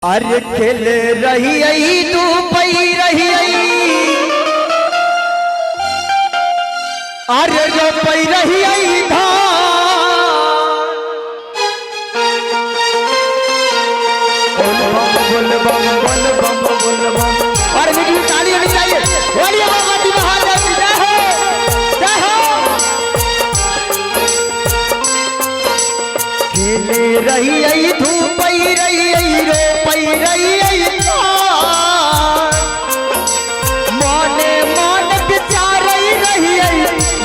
अरे खेल रही आई तू पई रही आई, अरे रो पई रही आई धान। बोल बम बोल बम बोल बम। और वीडियो ताली होनी चाहिए। बोलिए भगवती महादेव की जय हो जय हो। खेल रही आई तू पई रही आई, रो पई रही आई माने मान विचार रही आई,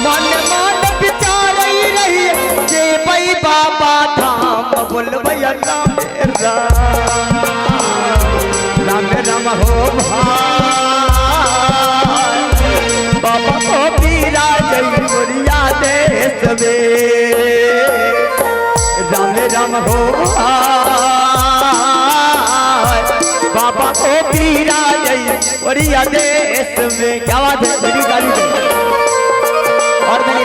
माने मान विचार रही जे पई बाबा धाम। बोल भैया राम राम राम हो भाई, बाबा को पीरा जय गोरिया देश में। राम राम हो बाबा को पीरा जय गोरिया देश में। क्या बात है, मेरी गाड़ी में और मैंने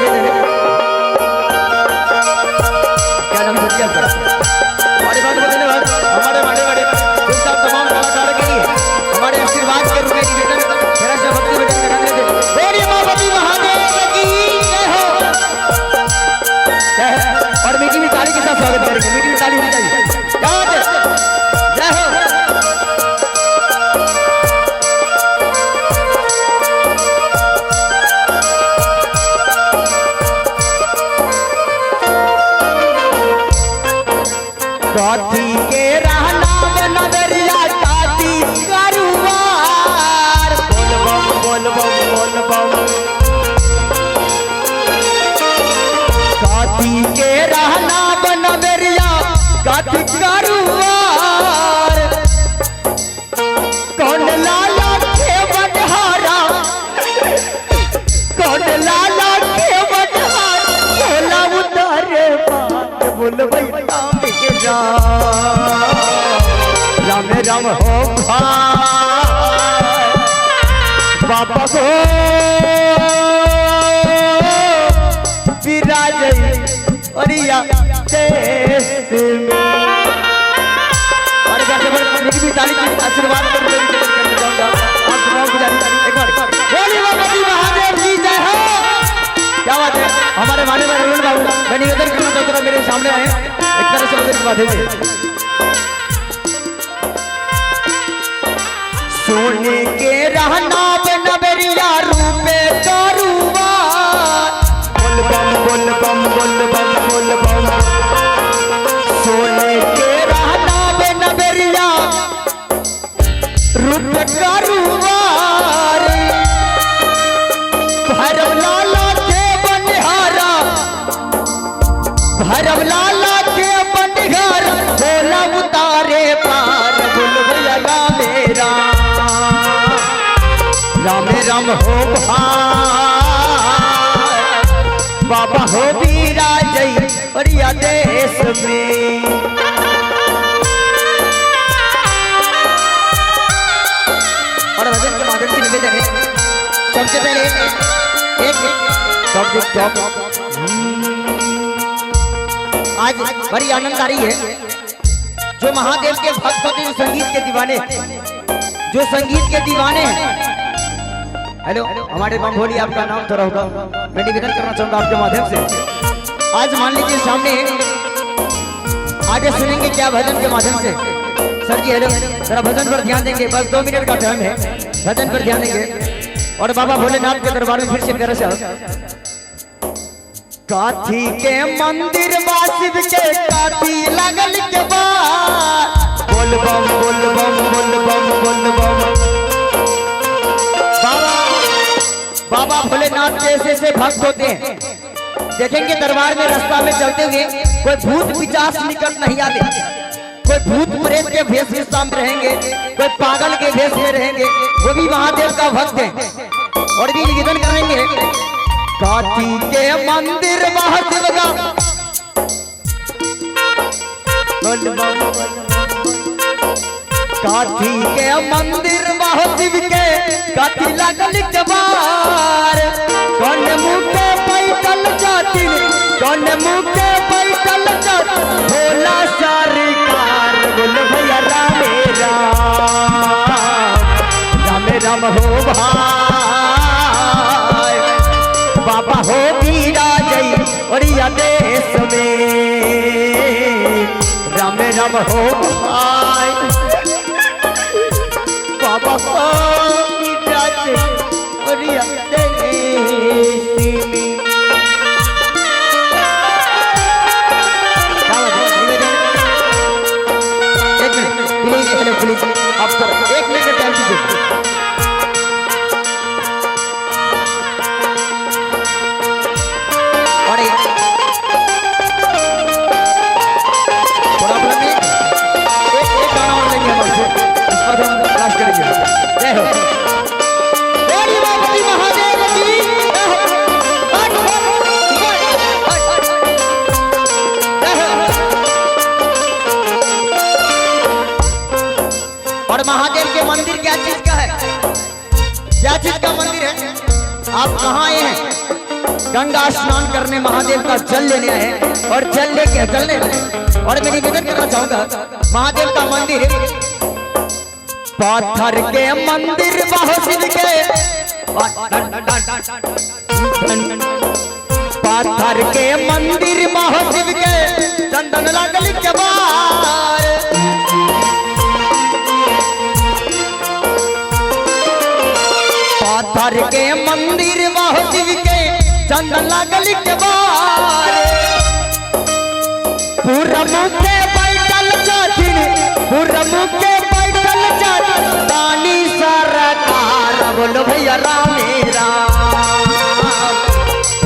क्या नाम है, हमारे बात को धन्यवाद। हमारे बड़े बड़े तमाम कलाकारों के लिए हमारे आशीर्वाद के रूप में निवेदन मेरा से भक्ति भजन कराने दे। बोलिए भगवती महादेव की जय हो। और मीठी भी ताली के साथ स्वागत करेंगे। मीठी भी ताली होनी चाहिए। क्या बात है, जय हो। काती के रहना नगरिया काती करुवार। बोल बम बोल बम बोल बम। काती के रहना नगरिया काती करुवार। कौन लाला के बटहारा, कौन लाला के बटहारा, बोला उतारे बात। बोल भैया राम राम हो भाई, बाबा को विराज औरिया देश में। और भी ताली की आशीर्वाद करने जाऊंगा। आप तमाम गुजारिश एक बार बोलिए भगवती महादेव की जय हो। क्या बात है, हमारे माने वाले अरुण बाबू, मैं निवेदन करना चाहता हूँ मेरे सामने आए एक तरह से मदद की बात है। सोने के रहना नबरिया रूपे करुआ। बोल बम बोल बम बोल बम बोल बम। सोने के रहना नबरिया रूपे करुआ। भैरव लाला के बनिहारा, भैरव लाला के बनिहारा, बोला उतारे पार। बोल भैया मेरा राम राम हो भाई, बाबा हो वीरा जय औरिया देश में। और भजन के माध्यम से निवेदन है, सबसे पहले आज बड़ी आनंद आ रही है। जो महादेव के भक्त होते हैं, संगीत के दीवाने, जो संगीत के दीवाने हैं। हेलो, हमारे बम भोली आपका नाम थोड़ा होगा, मैं निवेदन करना चाहूंगा आपके माध्यम से। आज मान लीजिए सामने आगे सुनेंगे क्या भजन के माध्यम से। सर जी हेलो, जरा भजन पर ध्यान देंगे, बस 2 मिनट का टाइम है, भजन पर ध्यान देंगे। और बाबा भोलेनाथ के दरबार में फिर से प्यारा सा काठी के मंदिर वासिव के काठी लगल के बाद। बोल बम बोल बम बोल बम बोल बम। बाबा भोलेनाथ के ऐसे भक्त होते हैं, देखेंगे दरबार में रास्ता में चलते हुए कोई भूत पिचास निकट नहीं आते, कोई भूत प्रेत के वेशभूषा में रहेंगे, कोई पागल के वेश में रहेंगे, वो भी महादेव का भक्त है। और भी निवेदन करेंगे, काठी के मंदिर महादेव का काठी के मंदिर महादेव के काठी लगल के बार। कौन मुके पैदल जाती, कौन मुके पैदल जाती, भोला सरकार। बोल भैया राम में राम राम हो भाई बाबा को विराजे बरिया देसी में। प्लीज आप सर 1 मिनट का टाइम दीजिए। और प्रॉब्लम है एक गाना और लेंगे हम आपसे, इसका हम क्लास करेंगे। जय हो बोली बाबा महादेव की जय हो। और महादेव के मंदिर क्या चीज का है, क्या चीज का मंदिर है? आप कहाँ आए हैं? गंगा स्नान करने महादेव का जल लेने आए हैं और जल लेके चलने आए। और मैं निवेदन करना चाहूंगा महादेव का मंदिर पत्थर के मंदिर शिव के पत्थर के मंदिर शिव के चंदन लागल के बार पत्थर के मंदिर शिव के चंदन लागल के बार पूरा मुखे बैठल जाथिन पूरा मुखे बैठल जाथिन दानी सरकार बोलो भैया राम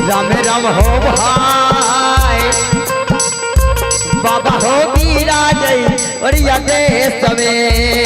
राम राम हो भाई बाबा हो विराजय और देश में